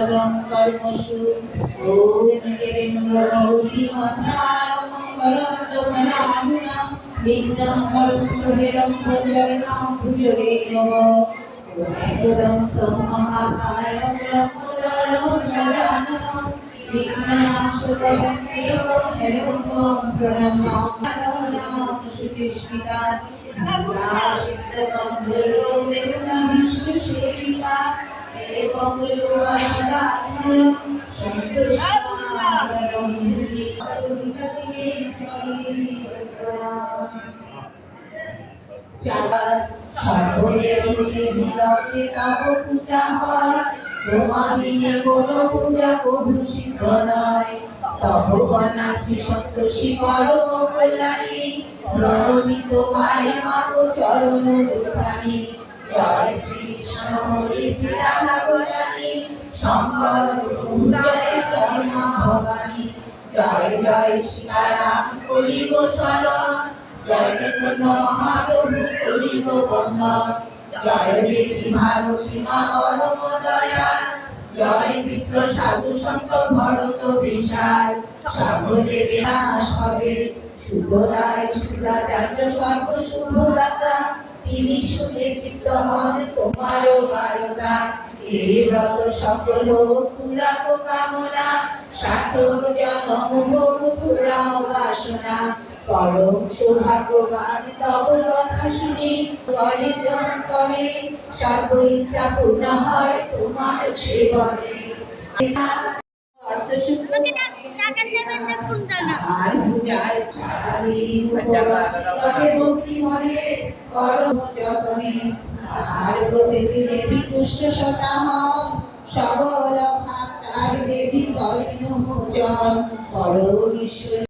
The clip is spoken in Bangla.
পদং কর্মসু ওম দেবেন্দ্র গৌরী মন্দারম করন্দমনাগুনা বিঘ্নং হরন্তু হেরম্বচরণং ভুজগে নমঃ একদন্तं মহাকায়ং লম্বোদরং গজাননং বিঘ্ননাশকরং দেবং হেরম্বং প্রণমাম্যহং শুচিস্মিতা সিদ্ধগন্ধর্বো দেবতা বিষ্ণুসেবিতা পঙ্গলুবাদানয়ং সন্তোষমানরং নির্বিঘ্নচরিণে চরিণে প্রণাম চাঁদ সর্বদেবীকে বিলকে তব পূজা হয় তোমারিনে কোনো পূজা কভু সিদ্ধ নয় তব কন্যা শ্রী সন্তোষী পরম কল্যাণী প্রণমি তোমায় মাগো চরণ দুখানি জয় শ্রী কৃষ্ণ হরি শ্রী রাধা কল্যাণী শঙ্কর জয় জয় মা ভবানী জয় জয় সীতারাম করিব শরণ জয় চৈতন্য মহাপ্রভু করিব বন্দন জয় দেবী ভারতী মা পরম দয়াল জয় বিপ্র সাধু সন্ত ভরত বিশাল সর্বদেবে নাশ হবে শুভদায় শুক্রাচার্য সর্ব শুভদাতা তিনি সুখে তৃপ্ত হন তোমারও বারতা এই ব্রত সফল হোক পুরা কামনা সার্থক জন্ম হোক পুরা বাসনা পরম সৌভাগ্যবান তব কথা শুনি গণে করে সর্ব ইচ্ছা পূর্ণ হয় তোমার সেবনে আর পূজার ছাড়ালে ভক্তি মনে পরম যতনে আর প্রতিটি দেবী তুষ্ট সদা হও সকল ভাব তার দেবী করেন মোচন পরম ঈশ্বর